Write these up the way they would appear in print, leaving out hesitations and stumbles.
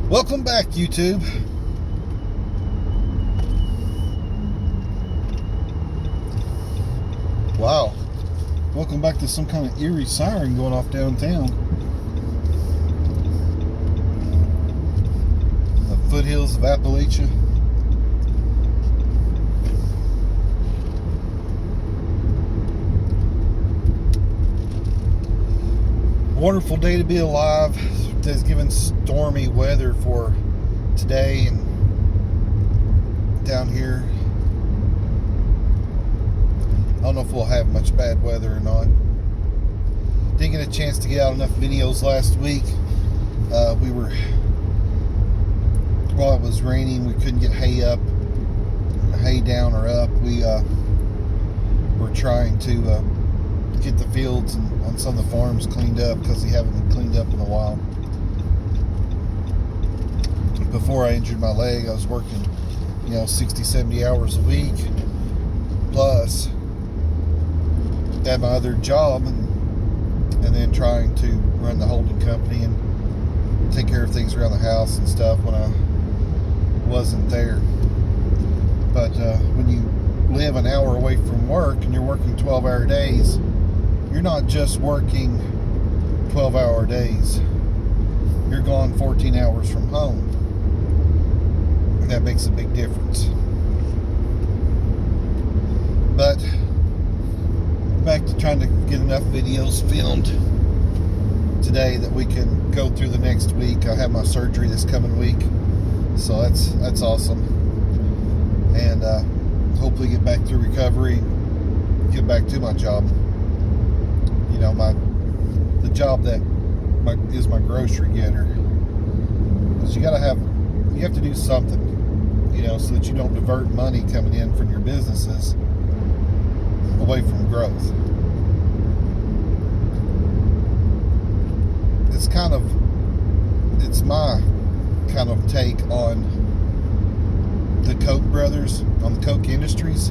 Welcome back, YouTube. Wow. Welcome back to some kind of eerie siren going off downtown. The foothills of Appalachia. Wonderful day to be alive. It's given stormy weather for today and down here. I don't know if we'll have much bad weather or not. Didn't get a chance to get out enough videos last week. While it was raining, we couldn't get hay down or up. We were trying to get the fields and on some of the farms cleaned up because they haven't been cleaned up in a while. Before I injured my leg, I was working 60, 70 hours a week plus at my other job and then trying to run the holding company and take care of things around the house and stuff when I wasn't there. But when you live an hour away from work and you're working 12-hour days, you're not just working 12-hour days. You're gone 14 hours from home. And that makes a big difference. But back to trying to get enough videos filmed today that we can go through the next week. I have my surgery this coming week, so that's awesome. And hopefully get back through recovery, get back to my job. The job that is my grocery getter. Because you have to do something, so that you don't divert money coming in from your businesses away from growth. It's my kind of take on the Koch brothers, on the Koch Industries,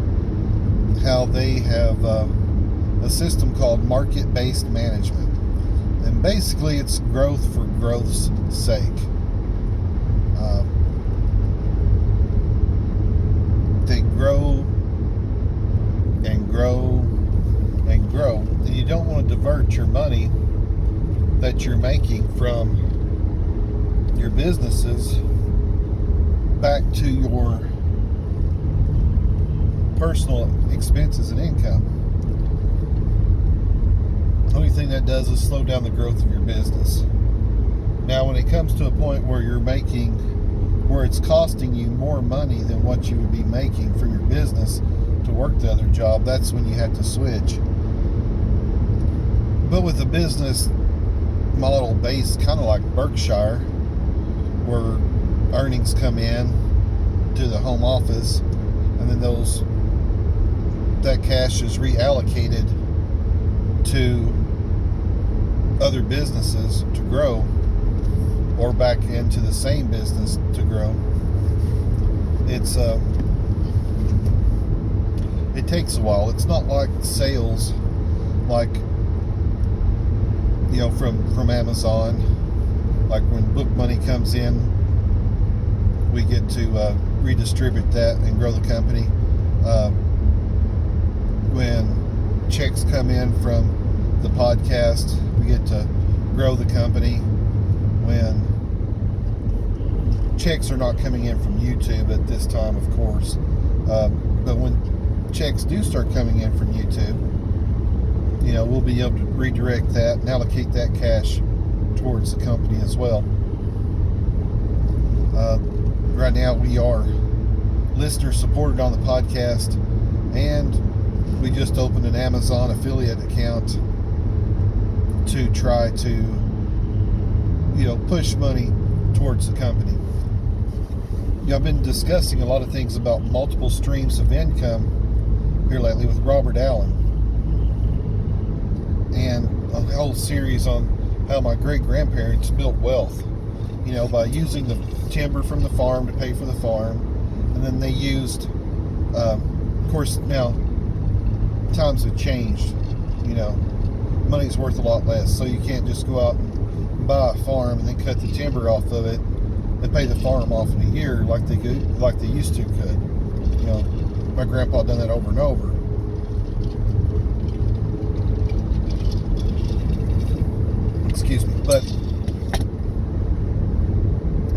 how they have a system called market-based management. And basically it's growth for growth's sake. They grow and grow and grow, and you don't want to divert your money that you're making from your businesses back to your personal expenses and income. The only thing that does is slow down the growth of your business. Now, when it comes to a point where where it's costing you more money than what you would be making from your business to work the other job, that's when you have to switch. But with a business model based kind of like Berkshire, where earnings come in to the home office and then that cash is reallocated to other businesses to grow, or back into the same business to grow. It takes a while. It's not like sales, like from Amazon. Like when book money comes in, we get to redistribute that and grow the company. When checks come in from the podcast, we get to grow the company. When checks are not coming in from YouTube at this time, of course, but when checks do start coming in from YouTube, we'll be able to redirect that and allocate that cash towards the company as well. Right now we are listener supported on the podcast, and we just opened an Amazon affiliate account to try to push money towards the company. I've been discussing a lot of things about multiple streams of income here lately with Robert Allen, and a whole series on how my great-grandparents built wealth, by using the timber from the farm to pay for the farm. And then they used, of course, now times have changed, money's worth a lot less, so you can't just go out and buy a farm and then cut the timber off of it and pay the farm off in a year like they used to could. You know, my grandpa done that over and over. Excuse me. But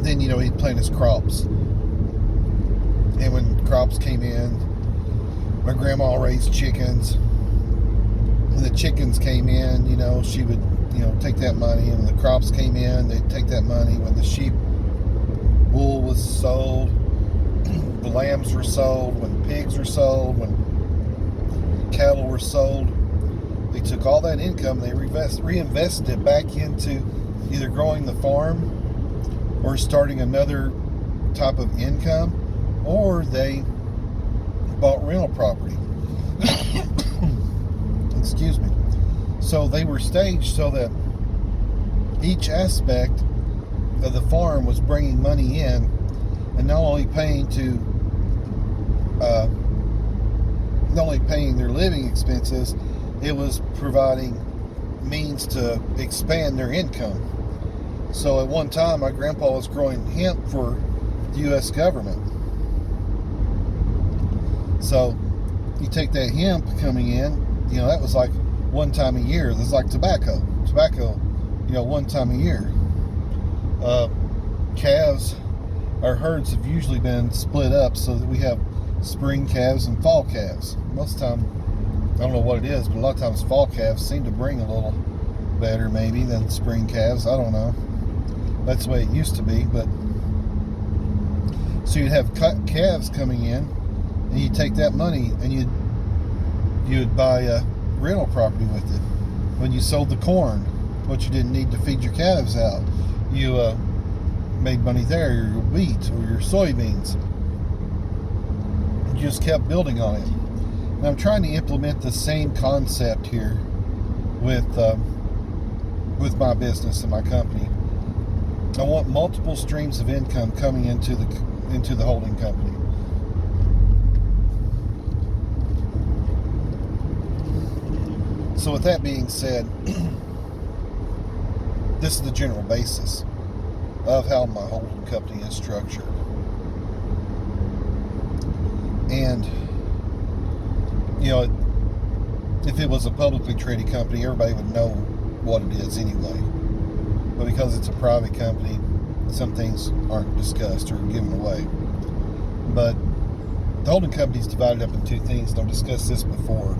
then, you know, he'd plant his crops. And when crops came in, my grandma raised chickens. When the chickens came in, you know, she would, you know, take that money. And when the crops came in, they'd take that money. When the sheep wool was sold, the lambs were sold, when pigs were sold, when cattle were sold, they took all that income, they reinvested it back into either growing the farm or starting another type of income, or they bought rental property. Excuse me. So they were staged so that each aspect of the farm was bringing money in, and not only paying their living expenses, it was providing means to expand their income. So at one time, my grandpa was growing hemp for the U.S. government. So you take that hemp coming in, you know, that was like one time a year. That's like tobacco, you know, one time a year. Calves, our herds have usually been split up so that we have spring calves and fall calves. Most of the time, I don't know what it is, but a lot of times fall calves seem to bring a little better maybe than spring calves. I don't know. That's the way it used to be. But so you'd have calves coming in, and you'd take that money and you'd buy a rental property with it. When you sold the corn, what you didn't need to feed your calves out, you made money there, your wheat or your soybeans. You just kept building on it. And I'm trying to implement the same concept here with my business and my company. I want multiple streams of income coming into the holding company. So with that being said, this is the general basis of how my holding company is structured. And, you know, if it was a publicly traded company, everybody would know what it is anyway. But because it's a private company, some things aren't discussed or given away. But the holding company is divided up in two things, and I've discussed this before.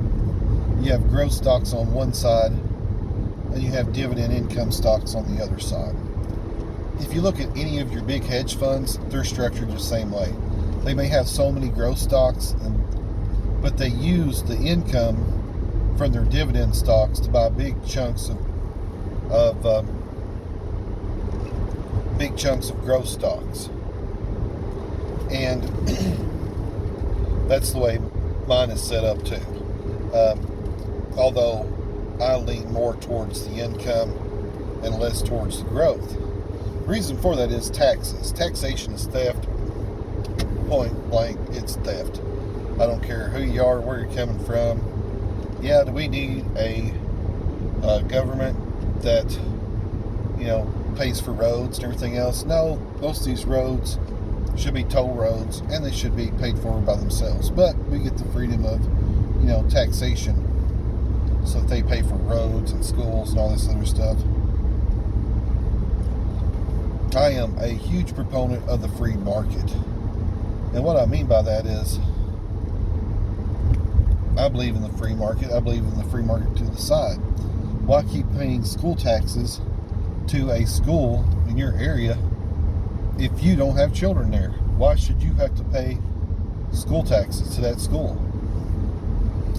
You have growth stocks on one side, and you have dividend income stocks on the other side. If you look at any of your big hedge funds, they're structured the same way. They may have so many growth stocks, but they use the income from their dividend stocks to buy big chunks of growth stocks. And that's the way mine is set up too. Although I lean more towards the income and less towards the growth. The reason for that is taxes. Taxation is theft. Point blank, it's theft. I don't care who you are, where you're coming from. Yeah, do we need a government that, you know, pays for roads and everything else? No, most of these roads should be toll roads, and they should be paid for by themselves. But we get the freedom of, you know, taxation, so that they pay for roads and schools and all this other stuff. I am a huge proponent of the free market. And what I mean by that is, I believe in the free market. I believe in the free market to the side. Why keep paying school taxes to a school in your area if you don't have children there? Why should you have to pay school taxes to that school?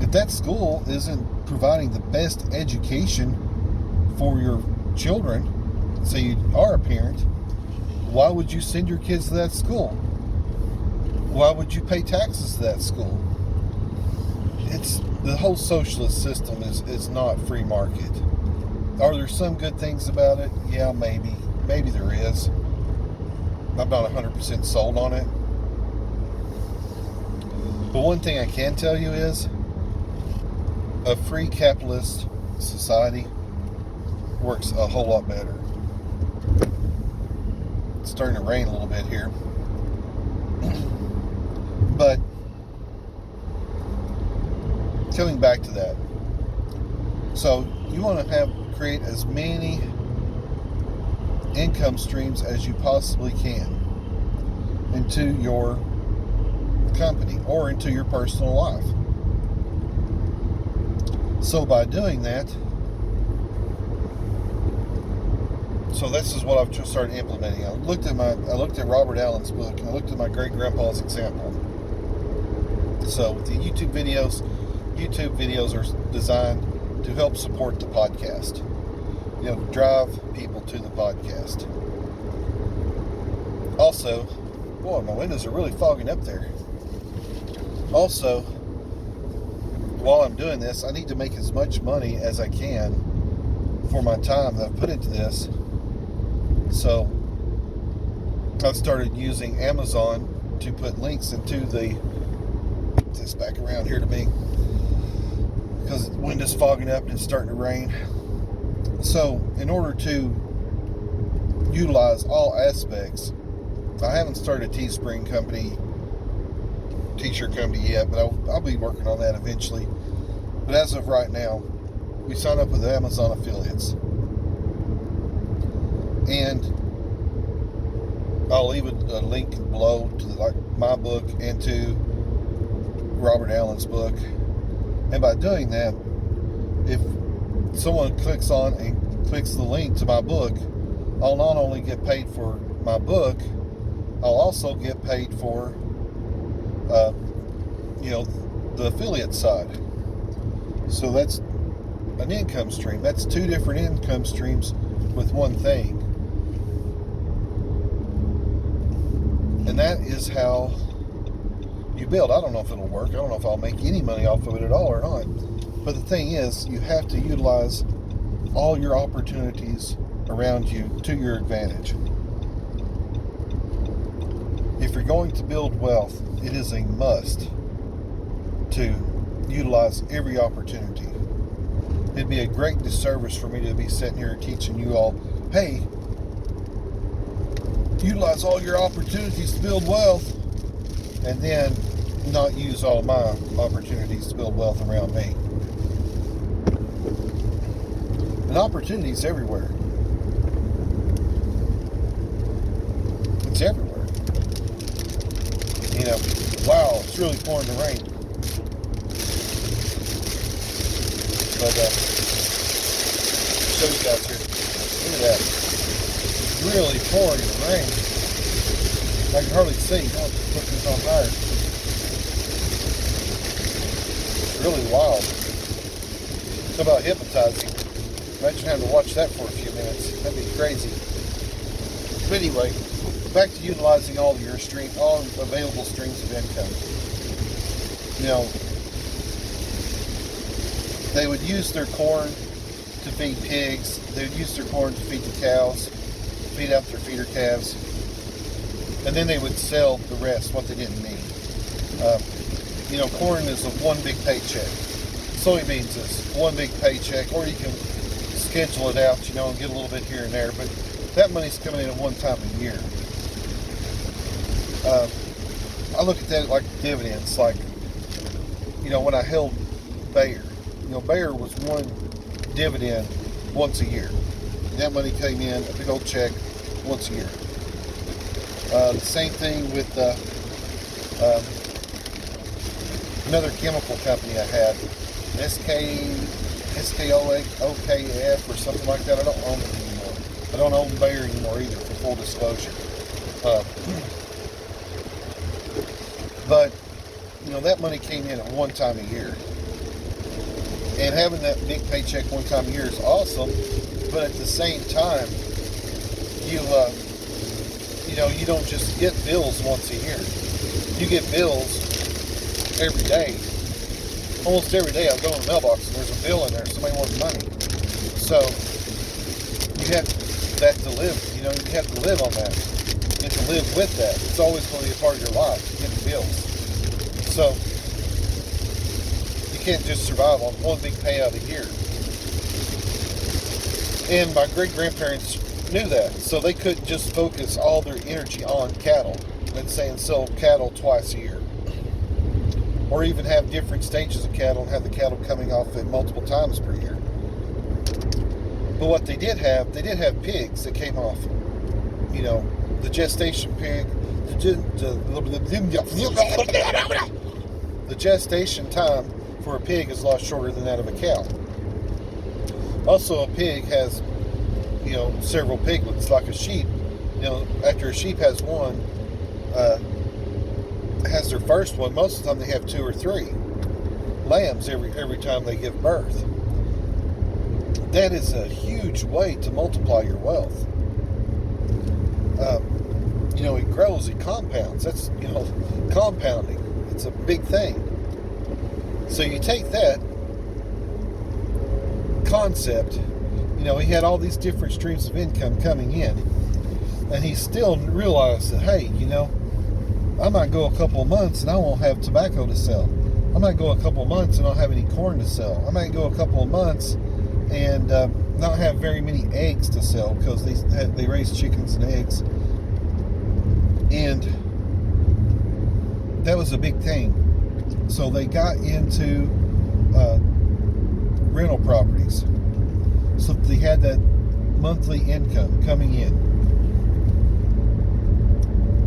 If that school isn't providing the best education for your children, say you are a parent, why would you send your kids to that school? Why would you pay taxes to that school? It's the whole socialist system is not free market. Are there some good things about it? Yeah, maybe. Maybe there is. I'm not 100% sold on it. But one thing I can tell you is, a free capitalist society works a whole lot better. It's starting to rain a little bit here. But coming back to that, so you want to create as many income streams as you possibly can into your company or into your personal life. So by doing that, so this is what I've just started implementing. I looked at Robert Allen's book, and I looked at my great grandpa's example. So with the YouTube videos are designed to help support the podcast. Drive people to the podcast. Also, boy, my windows are really fogging up there. Also, while I'm doing this, I need to make as much money as I can for my time that I've put into this. So I've started using Amazon to put links into this back around here to me, because the wind is fogging up and it's starting to rain. So in order to utilize all aspects, I haven't started a t-shirt company yet, but I'll be working on that eventually. But as of right now, we sign up with Amazon affiliates, and I'll leave a link below to my book and to Robert Allen's book. And by doing that, if someone clicks the link to my book, I'll not only get paid for my book, I'll also get paid for the affiliate side. So that's an income stream. That's two different income streams with one thing. And that is how you build. I don't know if it'll work. I don't know if I'll make any money off of it at all or not. But the thing is, you have to utilize all your opportunities around you to your advantage. If you're going to build wealth, it is a must to utilize every opportunity. It'd be a great disservice for me to be sitting here teaching you all, hey, utilize all your opportunities to build wealth, and then not use all my opportunities to build wealth around me. And opportunities everywhere. It's everywhere. Wow, it's really pouring the rain. But show you guys here. Look at that. Really pouring the rain. I can hardly see. I'll put this on higher. It's really wild. It's about hypnotizing. Imagine having to watch that for a few minutes. That'd be crazy. But anyway, back to utilizing all available streams of income. They would use their corn to feed pigs. They would use their corn to feed the cows, feed out their feeder calves, and then they would sell the rest, what they didn't need. Corn is a one big paycheck. Soybeans is one big paycheck, or you can schedule it out, and get a little bit here and there, but that money's coming in at one time a year. I look at that like dividends, like, when I held Bayer. Bayer was one dividend once a year. And that money came in, a big old check, once a year. The same thing with another chemical company I had, SKOKF or something like that. I don't own it anymore. I don't own Bayer anymore either, for full disclosure. But that money came in at one time a year. And having that big paycheck one time a year is awesome, but at the same time, you don't just get bills once a year. You get bills every day. Almost every day I'll go in the mailbox and there's a bill in there. Somebody wants money. So you have that to live. You have to live on that. You have to live with that. It's always going to be a part of your life, getting bills. So you can't just survive on one big payout a year. And my great-grandparents knew that. So they couldn't just focus all their energy on cattle and saying sell cattle twice a year. Or even have different stages of cattle and have the cattle coming off at multiple times per year. But what they did have pigs that came off. You know, the gestation pig, the gestation time for a pig is a lot shorter than that of a cow. Also, a pig has, you know, several piglets, like a sheep. You know, after a sheep has one, has their first one, most of the time they have 2 or 3 lambs every time they give birth. That is a huge way to multiply your wealth. You know, it grows, it compounds. That's, you know, compounding. It's a big thing. So you take that concept, you know, he had all these different streams of income coming in, and he still realized that, hey, you know, I might go a couple of months and I won't have tobacco to sell. I might go a couple of months and I don't have any corn to sell. I might go a couple of months and not have very many eggs to sell, because they raise chickens and eggs. And that was a big thing. So they got into rental properties, so they had that monthly income coming in.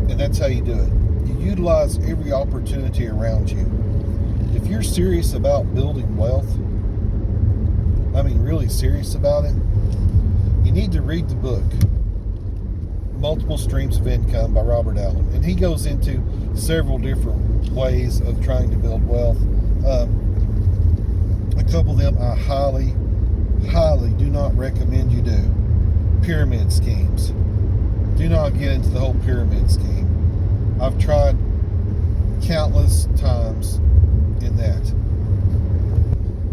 And that's how you do it. You utilize every opportunity around you. If you're serious about building wealth, I mean really serious about it, you need to read the book Multiple Streams of Income by Robert Allen. And he goes into several different ways of trying to build wealth. A couple of them I highly do not recommend you do. Pyramid schemes. Do not get into the whole pyramid scheme. I've tried countless times in that.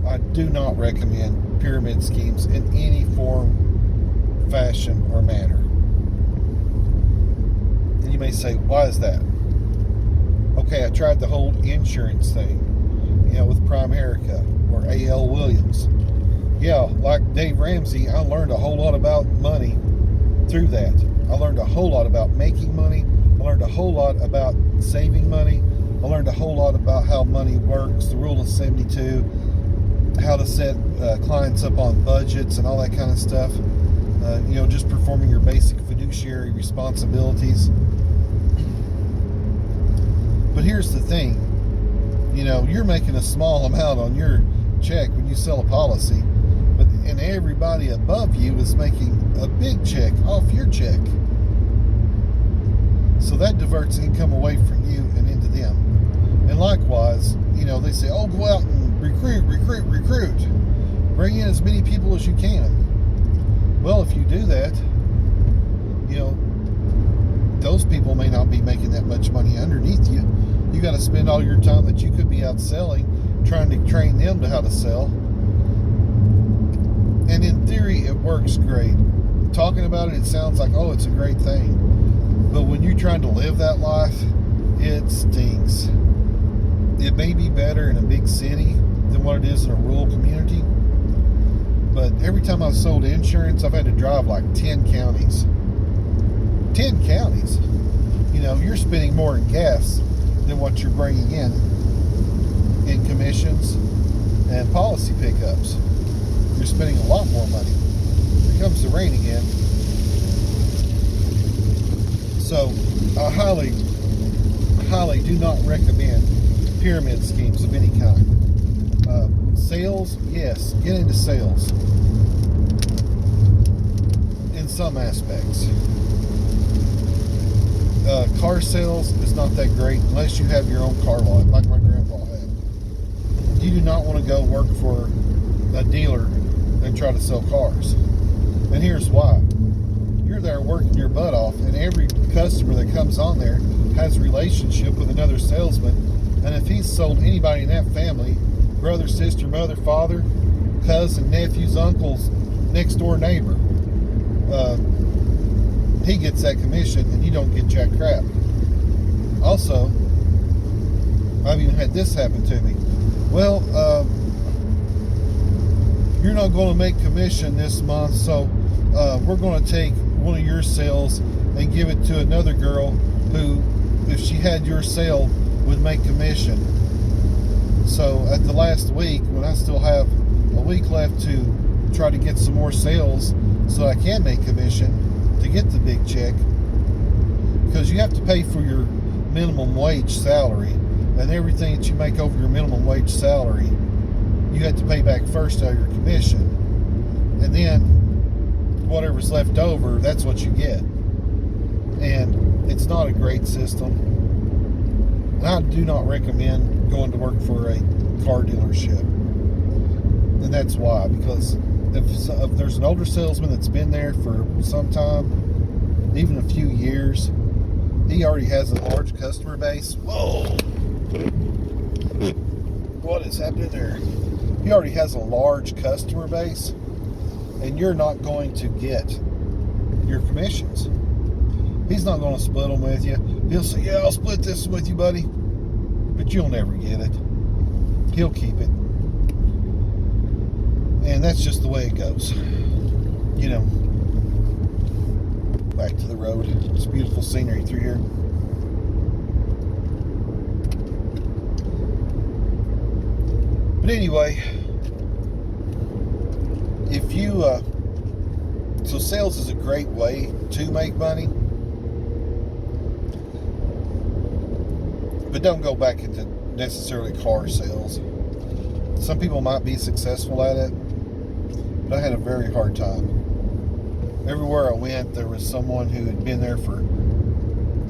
I do not recommend pyramid schemes in any form, fashion, or manner. And you may say, why is that? Okay, I tried the whole insurance thing, you know, with Primerica or A.L. Williams. Yeah, like Dave Ramsey, I learned a whole lot about money through that. I learned a whole lot about making money. I learned a whole lot about saving money. I learned a whole lot about how money works, the rule of 72, how to set clients up on budgets and all that kind of stuff. You know, just performing your basic fiduciary responsibilities. But here's the thing, you know, you're making a small amount on your check when you sell a policy, and everybody above you is making a big check off your check. So that diverts income away from you and into them. And likewise, you know, they say, oh, go out and recruit. Bring in as many people as you can. Well, if you do that, you know, those people may not be making that much money underneath you. You got to spend all your time that you could be out selling, trying to train them to how to sell. And in theory, it works great. Talking about it, it sounds like, oh, it's a great thing. But when you're trying to live that life, it stinks. It may be better in a big city than what it is in a rural community. But every time I've sold insurance, I've had to drive like 10 counties. 10 counties. You know, you're spending more in gas than what you're bringing in commissions and policy pickups. You're spending a lot more money. Here comes the rain again. So I highly do not recommend pyramid schemes of any kind. Sales, yes, get into sales in some aspects. Car sales is not that great unless you have your own car lot, like my grandpa had. You do not want to go work for a dealer and try to sell cars. And here's why. You're there working your butt off, and every customer that comes on there has a relationship with another salesman. And if he's sold anybody in that family, brother, sister, mother, father, cousin, nephews, uncles, next door neighbor, he gets that commission and you don't get jack crap. Also, I've even had this happen to me. Well, you're not going to make commission this month, so we're going to take one of your sales and give it to another girl who, if she had your sale, would make commission. So at the last week, when I still have a week left to try to get some more sales so I can make commission to get the big check, because you have to pay for your minimum wage salary, and everything that you make over your minimum wage salary, you have to pay back first out of your commission, and then whatever's left over, that's what you get. And it's not a great system, and I do not recommend going to work for a car dealership. And that's why, because if there's an older salesman that's been there for some time, even a few years, he already has a large customer base. Whoa! What is happening there? He already has a large customer base, and you're not going to get your commissions. He's not going to split them with you. He'll say, yeah, I'll split this with you, buddy. But you'll never get it. He'll keep it. And that's just the way it goes. You know, back to the road. It's beautiful scenery through here. But anyway, if you, so sales is a great way to make money. But don't go back into necessarily car sales. Some people might be successful at it, but I had a very hard time. Everywhere I went, there was someone who had been there for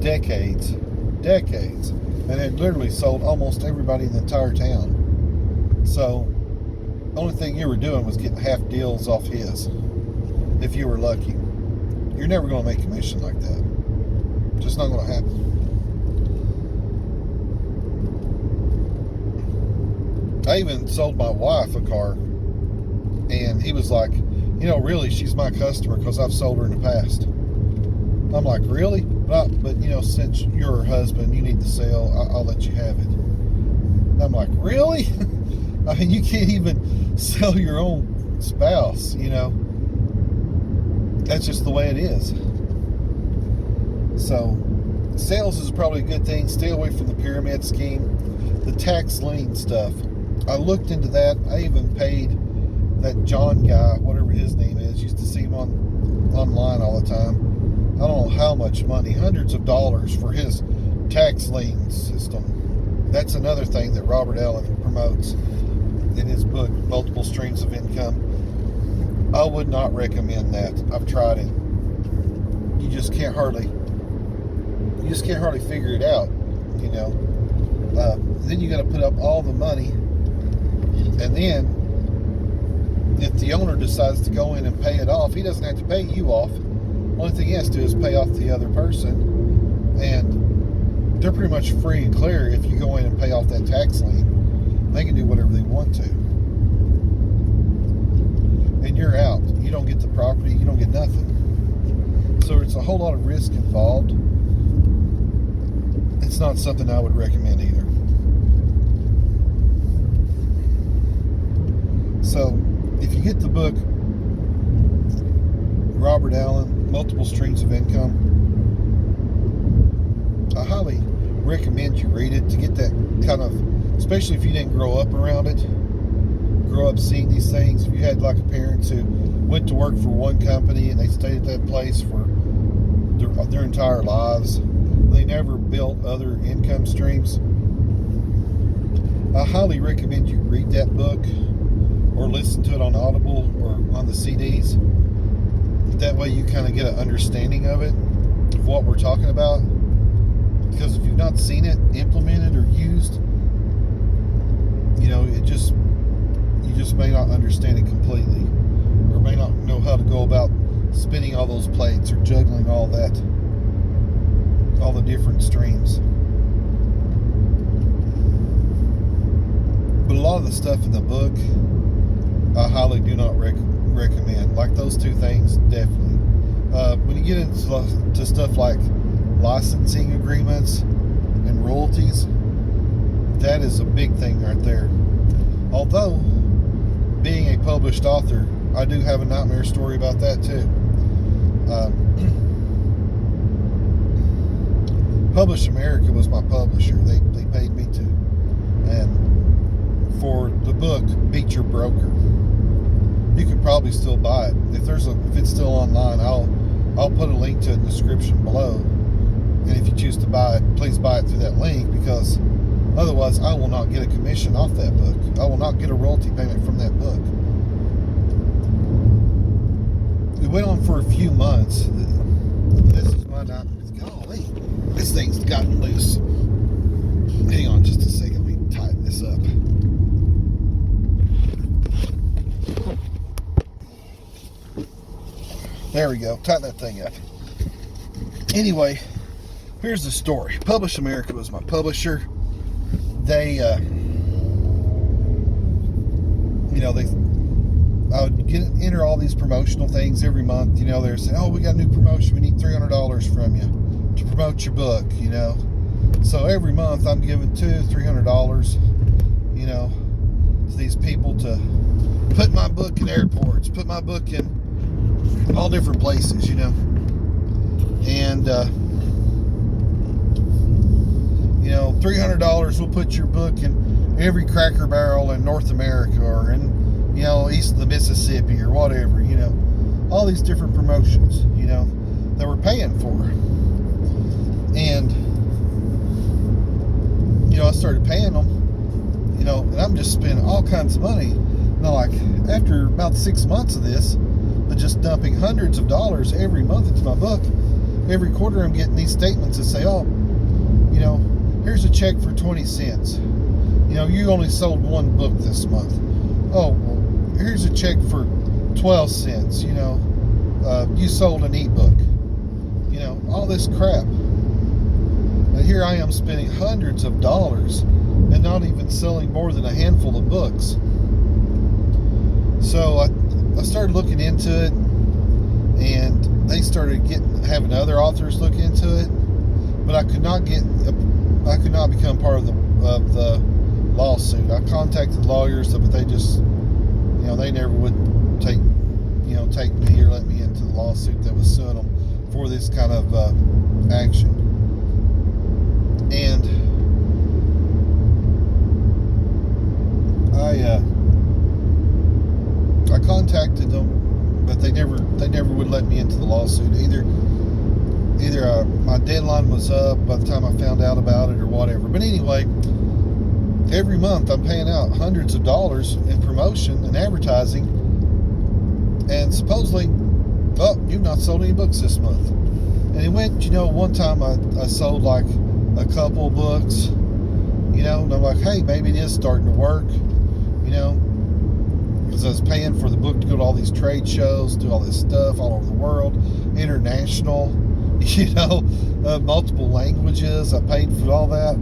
decades, and had literally sold almost everybody in the entire town. So, the only thing you were doing was getting half deals off his, if you were lucky. You're never going to make commission like that. Just not going to happen. I even sold my wife a car, and he was like, you know, really, she's my customer because I've sold her in the past. I'm like, really? But you know, since you're her husband, you need the sale, I'll let you have it. And I'm like, really? I mean, you can't even sell your own spouse, you know? That's just the way it is. So, sales is probably a good thing. Stay away from the pyramid scheme. The tax lien stuff, I looked into that. I even paid that John guy, whatever his name is, used to see him online all the time. I don't know how much money, hundreds of dollars for his tax lien system. That's another thing that Robert Allen promotes in his book, Multiple Streams of Income. I would not recommend that. I've tried it. You just can't hardly figure it out, you know. Then you got to put up all the money, and then if the owner decides to go in and pay it off, he doesn't have to pay you off. Only thing he has to do is pay off the other person, and they're pretty much free and clear. If you go in and pay off that tax lien, they can do whatever they want to, and you're out. You don't get the property, you don't get nothing. So it's a whole lot of risk involved. It's not something I would recommend either. So if you get the book, Robert Allen, Multiple Streams of Income, I highly recommend you read it to get that kind of, especially if you didn't grow up around it, grow up seeing these things. If you had like parents who went to work for one company and they stayed at that place for their entire lives, they never built other income streams, I highly recommend you read that book or listen to it on Audible or on the CDs. That way you kind of get an understanding of it, of what we're talking about. Because if you've not seen it implemented or used, you know, you just may not understand it completely, or may not know how to go about spinning all those plates or juggling all that, all the different streams. But a lot of the stuff in the book, I highly do not recommend. Like those two things, definitely. When you get into stuff like licensing agreements and royalties, that is a big thing right there. Although, being a published author, I do have a nightmare story about that too. Publish America was my publisher. They paid me to. And for the book, Beat Your Broker, you could probably still buy it. If it's still online, I'll put a link to it in the description below. And if you choose to buy it, please buy it through that link, because otherwise I will not get a commission off that book. I will not get a royalty payment from that book. It went on for a few months. This is my night. Golly, this thing's gotten loose. Hang on just a second. Let me tighten this up. There we go. Tighten that thing up. Anyway, here's the story. Publish America was my publisher. They, I would enter all these promotional things every month. They're saying, "Oh, we got a new promotion. We need $300 from you to promote your book." So every month I'm giving $200-300, to these people to put my book in airports, put my book in all different places, and $300 will put your book in every Cracker Barrel in North America, or in east of the Mississippi, or whatever. All these different promotions that we're paying for. And I started paying them, and I'm just spending all kinds of money. Now, like, after about 6 months of this, of just dumping hundreds of dollars every month into my book, every quarter I'm getting these statements that say, "Oh, here's a check for 20 cents. You only sold one book this month. Oh, well, here's a check for 12 cents. You sold an ebook." All this crap. And here I am spending hundreds of dollars and not even selling more than a handful of books. So I started looking into it, and they started having other authors look into it, but I could not become part of the lawsuit. I contacted lawyers, but they just, they never would take me or let me into the lawsuit that was suing them for this kind of action. And I contacted them, but they never would let me into the lawsuit. Either my deadline was up by the time I found out about it, or whatever. But anyway, every month I'm paying out hundreds of dollars in promotion and advertising, and supposedly, "Oh, you've not sold any books this month." And it went, one time I sold like a couple books, and I'm like, "Hey, maybe it is starting to work," because I was paying for the book to go to all these trade shows, do all this stuff all over the world, international, multiple languages. I paid for all that.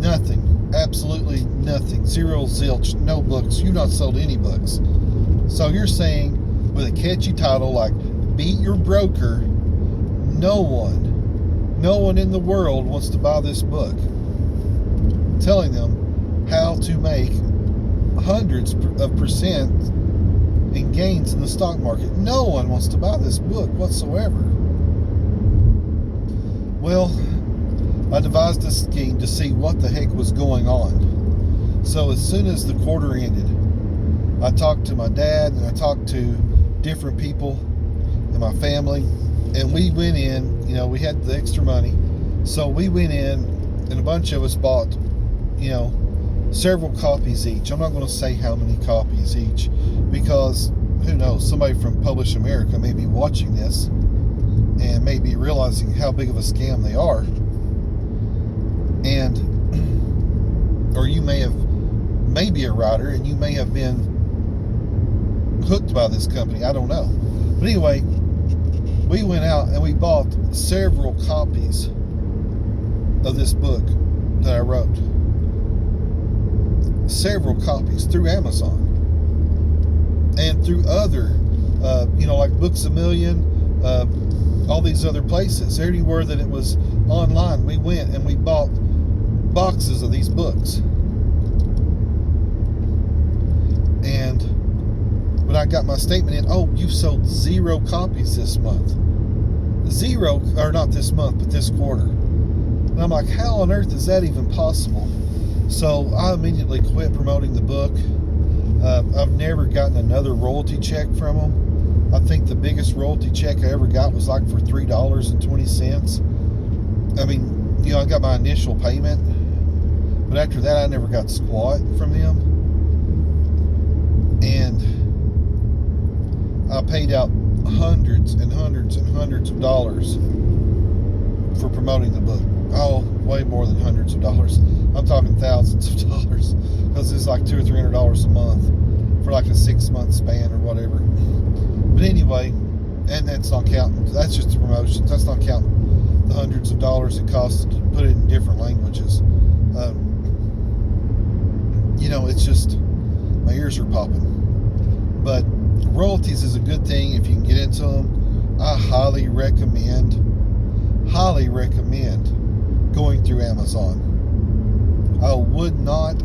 Nothing. Absolutely nothing. Zero, zilch, no books. You've not sold any books. So you're saying, with a catchy title like Beat Your Broker, no one in the world wants to buy this book, telling them how to make hundreds of percent in gains in the stock market. No one wants to buy this book whatsoever. Well, I devised a scheme to see what the heck was going on. So as soon as the quarter ended, I talked to my dad, and I talked to different people in my family, and we went in, we had the extra money, so we went in, and a bunch of us bought, several copies each. I'm not going to say how many copies each, because who knows, somebody from Publish America may be watching this and may be realizing how big of a scam they are. And, or you may be a writer, and you may have been hooked by this company. I don't know. But anyway, we went out and we bought several copies of this book that I wrote. Several copies through Amazon and through other, like Books A Million, all these other places. Everywhere that it was online, we went and we bought boxes of these books. And when I got my statement in, "Oh, you've sold 0 copies this month." 0, or not this month, but this quarter. And I'm like, how on earth is that even possible? So I immediately quit promoting the book. I've never gotten another royalty check from them. I think the biggest royalty check I ever got was like for $3.20. I mean, you know, I got my initial payment, but after that I never got squat from them. And I paid out hundreds and hundreds and hundreds of dollars for promoting the book. Oh, way more than hundreds of dollars. I'm talking thousands of dollars, because it's like $200 or $300 a month for like a 6-month span or whatever. But anyway, and that's not counting, that's just the promotions. That's not counting the hundreds of dollars it costs to put it in different languages. You know, it's just, my ears are popping. But royalties is a good thing if you can get into them. I highly recommend going through Amazon. I would not,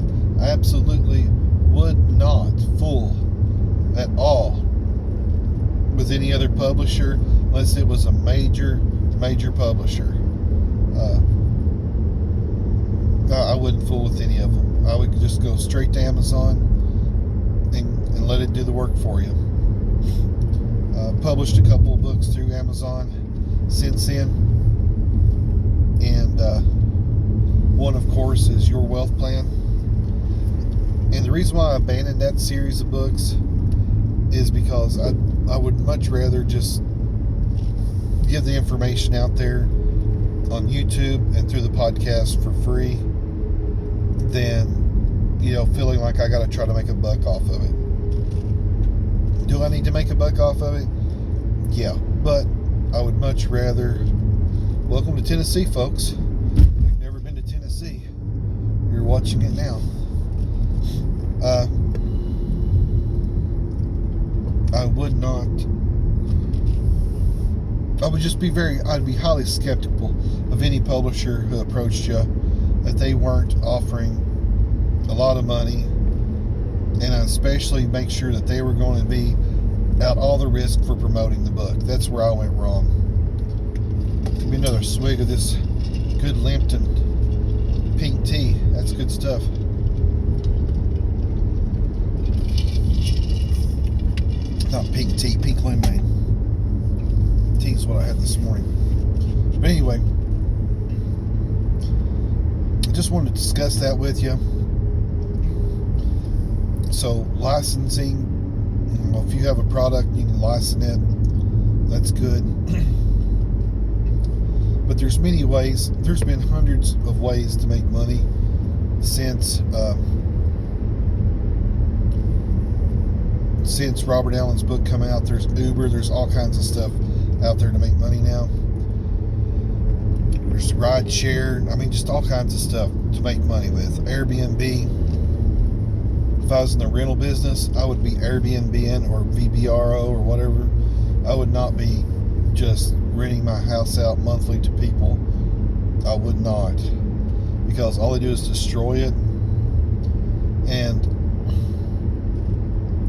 absolutely would not fool at all with any other publisher unless it was a major publisher. I wouldn't fool with any of them. I would just go straight to Amazon and let it do the work for you. Published a couple of books through Amazon since then, and one, of course, is Your Wealth Plan. And the reason why I abandoned that series of books is because I would much rather just give the information out there on YouTube and through the podcast for free than, you know, feeling like I got to try to make a buck off of it. Do I need to make a buck off of it? Yeah, but I would much rather. Welcome to Tennessee, folks. If you've never been to Tennessee, you're watching it now. I'd be highly skeptical of any publisher who approached you if they weren't offering a lot of money, and I especially make sure that they were going to be out all the risk for promoting the book. That's where I went wrong. Give me another swig of this good Lipton pink tea. That's good stuff. Not pink tea, pink lemonade. Tea is what I had this morning. But anyway, I just wanted to discuss that with you. So licensing, you know, if you have a product, you can license it. That's good. But there's many ways. There's been hundreds of ways to make money since Robert Allen's book come out. There's Uber. There's all kinds of stuff out there to make money now. There's ride share. I mean, just all kinds of stuff to make money with. Airbnb. If I was in the rental business, I would be Airbnb or VBRO or whatever. I would not be just renting my house out monthly to people. I would not, because all they do is destroy it. And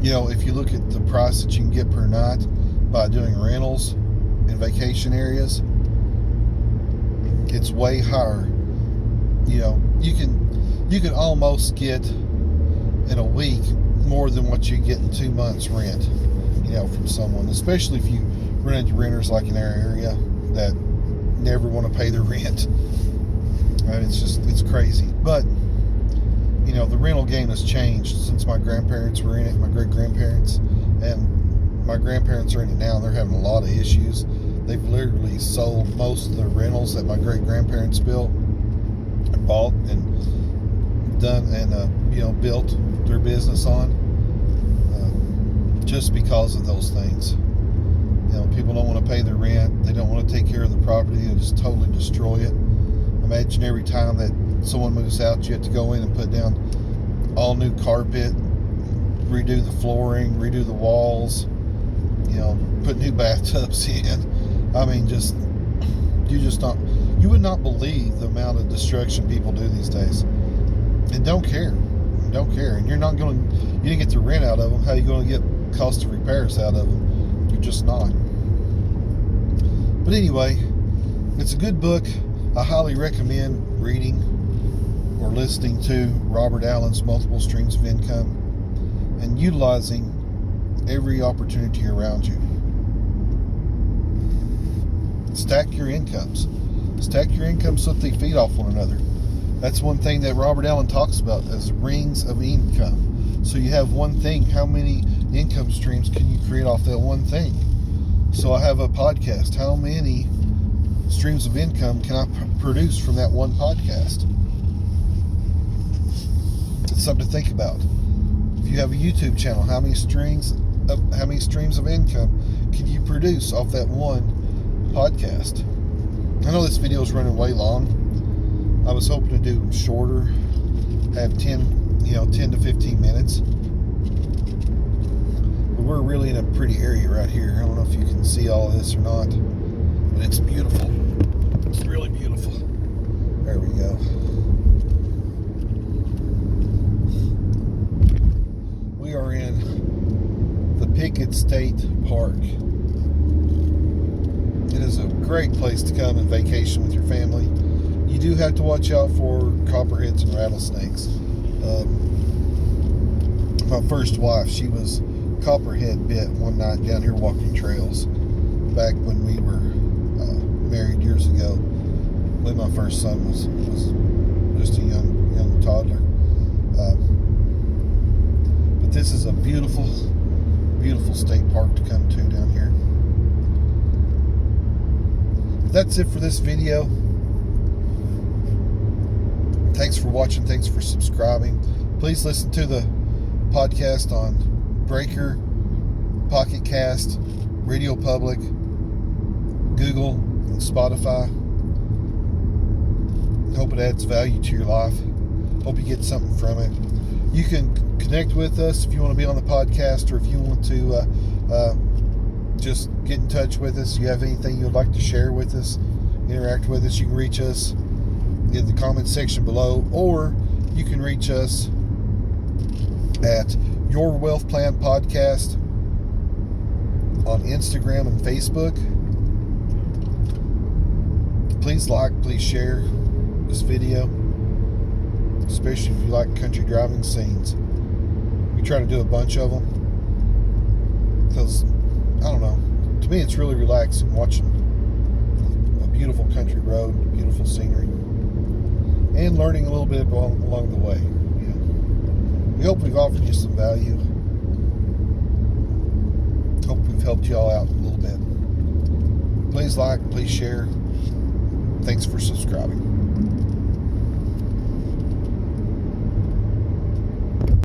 you know, if you look at the price that you can get per night by doing rentals in vacation areas, it's way higher. You know, you can almost get in a week more than what you get in 2 months rent, you know, from someone, especially if you run into renters like in our area that never want to pay their rent. I mean, it's crazy. But you know, the rental game has changed since my grandparents were in it, my great-grandparents, and my grandparents are in it now, and they're having a lot of issues. They've literally sold most of the rentals that my great-grandparents built and bought and done and you know, built their business on, just because of those things. You know, people don't want to pay their rent. They don't want to take care of the property. They just totally destroy it. Imagine every time that someone moves out, you have to go in and put down all new carpet, redo the flooring, redo the walls, you know, put new bathtubs in. I mean, you would not believe the amount of destruction people do these days, and don't care. And you didn't get the rent out of them. How are you going to get cost of repairs out of them? You're just not. But anyway, it's a good book. I highly recommend reading or listening to Robert Allen's Multiple Streams of Income and utilizing every opportunity around you. Stack your incomes. Stack your incomes so that they feed off one another. That's one thing that Robert Allen talks about as rings of income. So you have one thing, how many income streams can you create off that one thing? So I have a podcast. How many streams of income can I produce from that one podcast? It's something to think about. If you have a YouTube channel, how many streams of income can you produce off that one podcast? I know this video is running way long. I was hoping to do them shorter, have 10 to 15 minutes. But we're really in a pretty area right here. I don't know if you can see all of this or not, but it's beautiful. It's really beautiful. There we go. We are in the Pickett State Park. It is a great place to come and vacation with your family. You do have to watch out for copperheads and rattlesnakes. My first wife, she was copperhead bit one night down here walking trails back when we were married years ago, when my first son was just a young toddler. But this is a beautiful state park to come to down here. That's it for this video. Thanks for watching. Thanks for subscribing. Please listen to the podcast on Breaker, PocketCasts, RadioPublic, Google, and Spotify. Hope it adds value to your life. Hope you get something from it. You can connect with us if you want to be on the podcast, or if you want to just get in touch with us. If you have anything you'd like to share with us, interact with us, you can reach us in the comment section below, or you can reach us at Your Wealth Plan Podcast on Instagram and Facebook. Please like, please share this video, especially if you like country driving scenes. We try to do a bunch of them because, I don't know, to me it's really relaxing watching a beautiful country road, beautiful scenery, and learning a little bit along the way. We hope we've offered you some value. Hope we've helped you all out a little bit. Please like, please share. Thanks for subscribing.